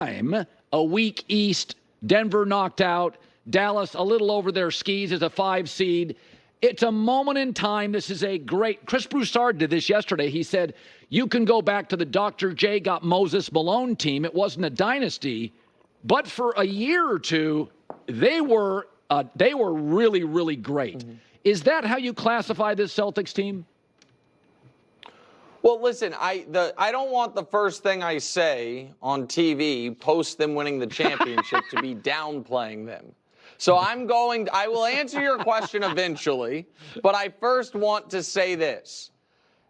A week East, Denver knocked out, Dallas a little over their skis as a 5 seed. It's a moment in time. This is a great. Chris Broussard did this yesterday. He said, you can go back to the Dr. J got Moses Malone team. It wasn't a dynasty, but for a year or two, they were really, really great. Mm-hmm. Is that how you classify this Celtics team? Well, listen, I don't want the first thing I say on TV post them winning the championship to be downplaying them. So I will answer your question eventually, but I first want to say this.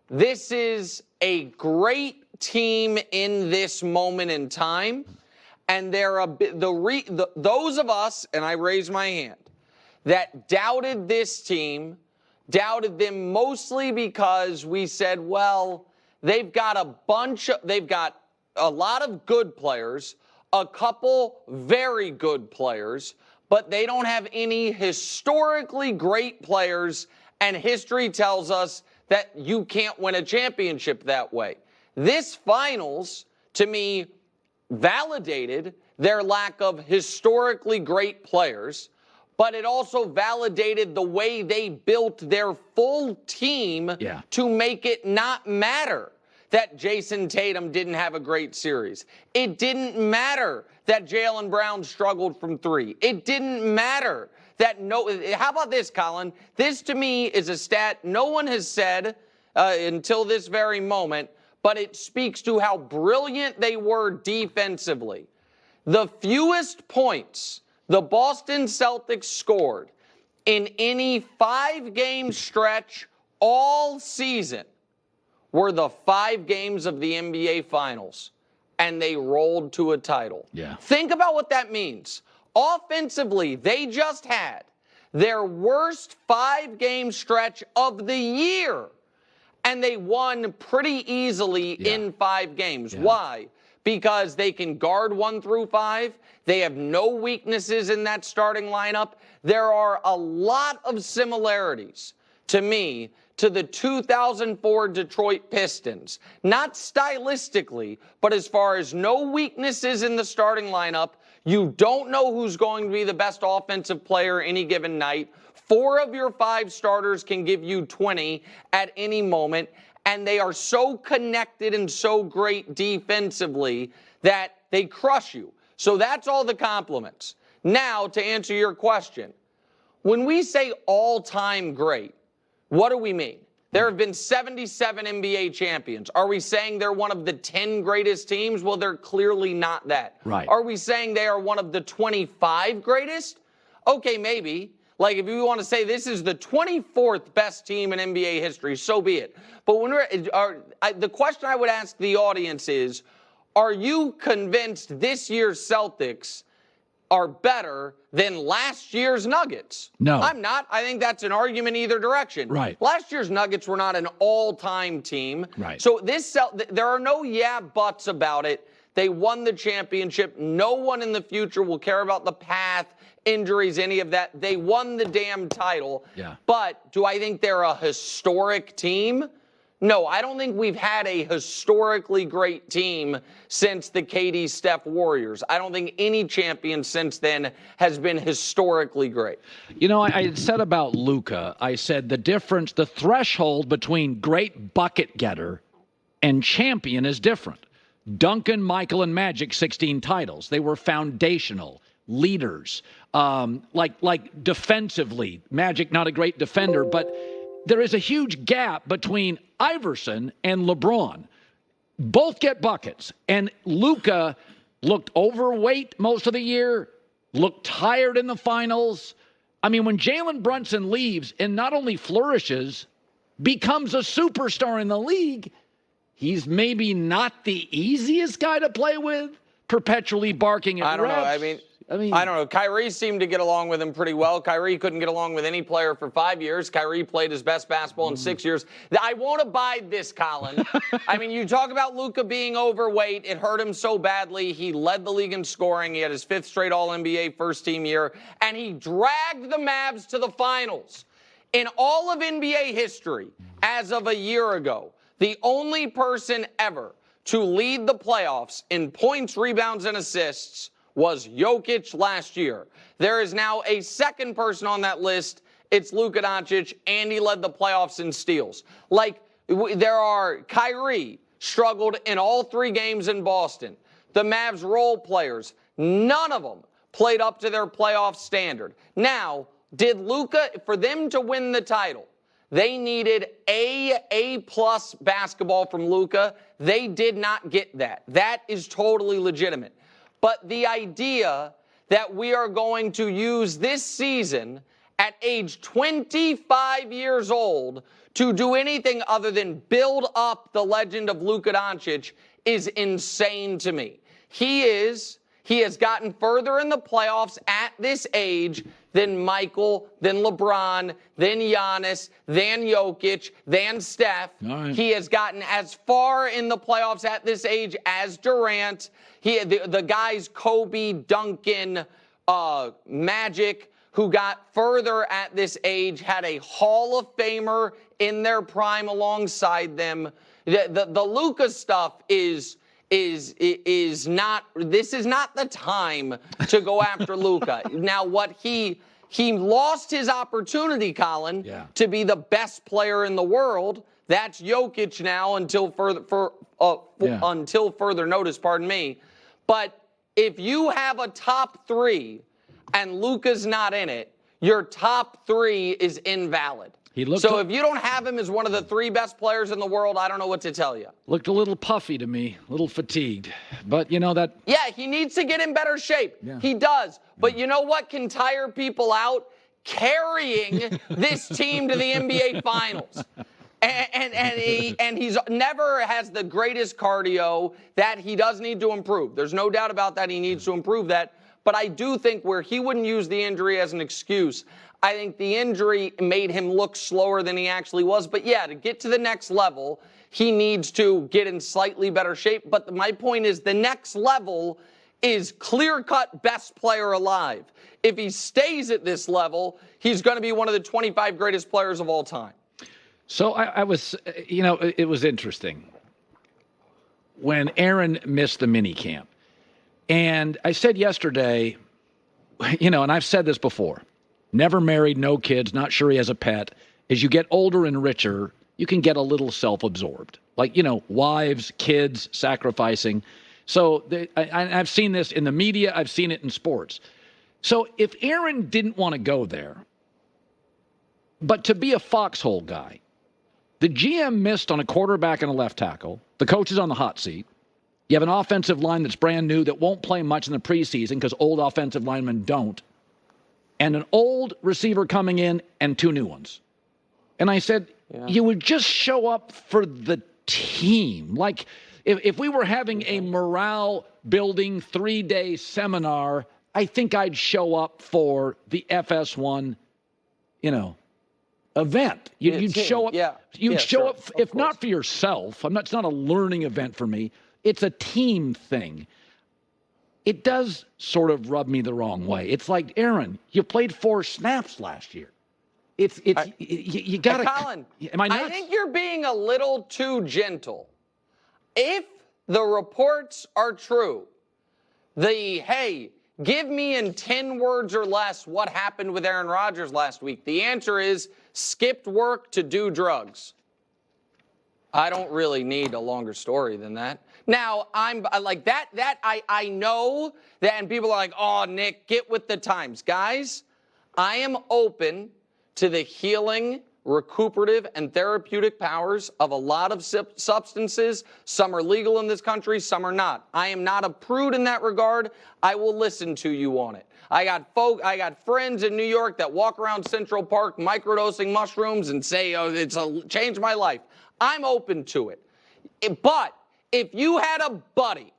This is a great team in this moment in time, and those of us, and I raise my hand, that doubted this team, doubted them mostly because we said, well, they've got a lot of good players, a couple very good players, but they don't have any historically great players, and history tells us that you can't win a championship that way. This finals, to me, validated their lack of historically great players, but it also validated the way they built their full team to make it not matter that Jason Tatum didn't have a great series. It didn't matter that Jaylen Brown struggled from 3. It didn't matter that how about this, Colin? This to me is a stat no one has said until this very moment, but it speaks to how brilliant they were defensively. The fewest points the Boston Celtics scored in any 5-game stretch all season were the 5 games of the NBA Finals, and they rolled to a title. Yeah. Think about what that means. Offensively, they just had their worst 5-game stretch of the year, and they won pretty easily in 5 games. Yeah. Why? Because they can guard 1 through 5. They have no weaknesses in that starting lineup. There are a lot of similarities, to me, to the 2004 Detroit Pistons. Not stylistically, but as far as no weaknesses in the starting lineup. You don't know who's going to be the best offensive player any given night. 4 of your 5 starters can give you 20 at any moment. And they are so connected and so great defensively that they crush you. So that's all the compliments. Now, to answer your question, when we say all-time great, what do we mean? There have been 77 NBA champions. Are we saying they're one of the 10 greatest teams? Well, they're clearly not that. Right. Are we saying they are one of the 25 greatest? Okay, maybe. Like, if you want to say this is the 24th best team in NBA history, so be it. But the question I would ask the audience is, are you convinced this year's Celtics are better than last year's Nuggets? No. I'm not. I think that's an argument either direction. Right. Last year's Nuggets were not an all-time team. Right. So there are no buts about it. They won the championship. No one in the future will care about the path, injuries, any of that. They won the damn title. Yeah. But do I think they're a historic team? No, I don't think we've had a historically great team since the KD Steph Warriors. I don't think any champion since then has been historically great. You know, I had said about Luka, I said the threshold between great bucket getter and champion is different. Duncan, Michael, and Magic, 16 titles. They were foundational leaders. Like defensively, Magic not a great defender, but there is a huge gap between Iverson and LeBron. Both get buckets. And Luka looked overweight most of the year, looked tired in the finals. I mean, when Jalen Brunson leaves and not only flourishes, becomes a superstar in the league, he's maybe not the easiest guy to play with, perpetually barking at refs. I don't know. Kyrie seemed to get along with him pretty well. Kyrie couldn't get along with any player for 5 years. Kyrie played his best basketball in 6 years. I won't abide this, Colin. I mean, you talk about Luka being overweight. It hurt him so badly. He led the league in scoring. He had his 5th straight All-NBA first-team year. And he dragged the Mavs to the finals. In all of NBA history, as of a year ago, the only person ever to lead the playoffs in points, rebounds, and assists was Jokic last year. There is now a second person on that list. It's Luka Doncic, and he led the playoffs in steals. Like, there are Kyrie, struggled in all 3 games in Boston. The Mavs role players, none of them played up to their playoff standard. Now, did Luka, for them to win the title, they needed A+ basketball from Luka. They did not get that. That is totally legitimate. But the idea that we are going to use this season at age 25 years old to do anything other than build up the legend of Luka Doncic is insane to me. He has gotten further in the playoffs at this age than Michael, than LeBron, than Giannis, than Jokic, than Steph. Right. He has gotten as far in the playoffs at this age as Durant. The guys Kobe, Duncan, Magic, who got further at this age, had a Hall of Famer in their prime alongside them. The Luka stuff is not, this is not the time to go after Luka. Now, what he lost his opportunity, Colin, to be the best player in the world. That's Jokic now until further notice, pardon me. But if you have a top 3 and Luka's not in it, your top 3 is invalid. So if you don't have him as one of the 3 best players in the world, I don't know what to tell you. Looked a little puffy to me, a little fatigued. But, you know, that... Yeah, he needs to get in better shape. Yeah. He does. But you know what can tire people out? Carrying this team to the NBA Finals. And he's never has the greatest cardio. That he does need to improve. There's no doubt about that. He needs to improve that. But I do think where he wouldn't use the injury as an excuse, I think the injury made him look slower than he actually was. But yeah, to get to the next level, he needs to get in slightly better shape. But my point is the next level is clear-cut best player alive. If he stays at this level, he's going to be one of the 25 greatest players of all time. So I was, you know, it was interesting when Aaron missed the mini camp. And I said yesterday, you know, and I've said this before, never married, no kids, not sure he has a pet. As you get older and richer, you can get a little self-absorbed. Like, you know, wives, kids, sacrificing. So I've seen this in the media. I've seen it in sports. So if Aaron didn't want to go there, but to be a foxhole guy, the GM missed on a quarterback and a left tackle. The coach is on the hot seat. You have an offensive line that's brand new that won't play much in the preseason because old offensive linemen don't. And an old receiver coming in and 2 new ones. And I said, you would just show up for the team. Like, if we were having a morale-building 3-day seminar, I think I'd show up for the FS1, you know, event. You'd show up. You'd show up, if not for yourself. It's not a learning event for me. It's a team thing. It does sort of rub me the wrong way. It's like, Aaron, you played 4 snaps last year. You got to. Colin, am I nuts? I think you're being a little too gentle. If the reports are true, hey, give me in 10 words or less what happened with Aaron Rodgers last week. The answer is skipped work to do drugs. I don't really need a longer story than that. Now, I'm like that I know that, and people are like, oh, Nick, get with the times. Guys, I am open to the healing, recuperative, and therapeutic powers of a lot of substances. Some are legal in this country, some are not. I am not a prude in that regard. I will listen to you on it. I got friends in New York that walk around Central Park microdosing mushrooms and say, oh, it's changed my life. I'm open to it. But if you had a buddy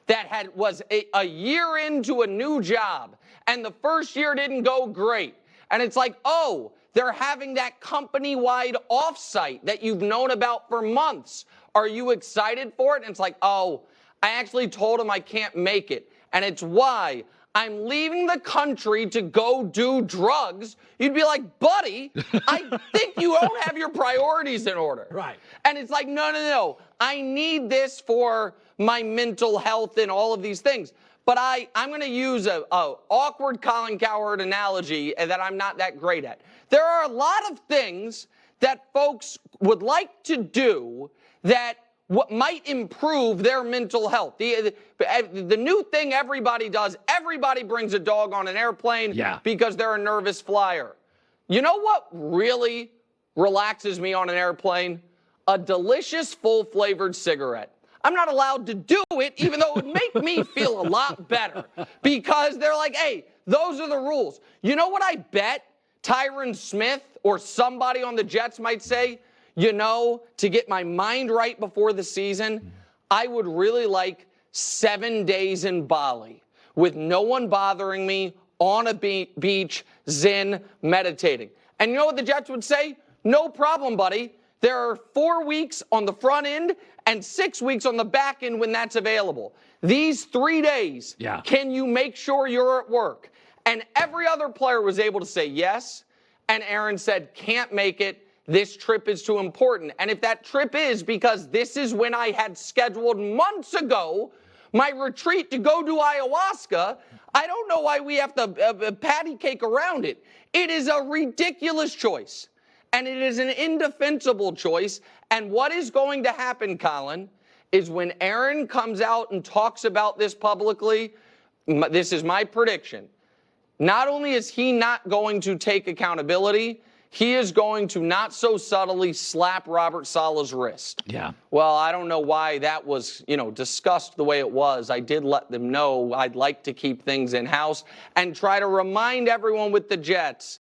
that was a year into a new job and the first year didn't go great, and it's like, oh, they're having that company-wide offsite that you've known about for months. Are you excited for it? And it's like, oh, I actually told him I can't make it. And it's why I'm leaving the country to go do drugs, you'd be like, buddy, I think you don't have your priorities in order. Right. And it's like, no. I need this for my mental health and all of these things. But I'm going to use a awkward Colin Cowherd analogy that I'm not that great at. There are a lot of things that folks would like to do that what might improve their mental health. The new thing everybody does, everybody brings a dog on an airplane because they're a nervous flyer. You know what really relaxes me on an airplane? A delicious, full-flavored cigarette. I'm not allowed to do it, even though it would make me feel a lot better, because they're like, hey, those are the rules. You know what I bet Tyron Smith or somebody on the Jets might say? You know, to get my mind right before the season, I would really like 7 days in Bali with no one bothering me, on a beach, zen, meditating. And you know what the Jets would say? No problem, buddy. There are 4 weeks on the front end and 6 weeks on the back end when that's available. These 3 days, can you make sure you're at work? And every other player was able to say yes. And Aaron said, can't make it. This trip is too important. And if that trip is because this is when I had scheduled months ago my retreat to go do ayahuasca, I don't know why we have to patty cake around it. It is a ridiculous choice. And it is an indefensible choice. And what is going to happen, Colin, is when Aaron comes out and talks about this publicly, this is my prediction. Not only is he not going to take accountability, he is going to not so subtly slap Robert Saleh's wrist. Yeah. Well, I don't know why that was, discussed the way it was. I did let them know I'd like to keep things in-house and try to remind everyone with the Jets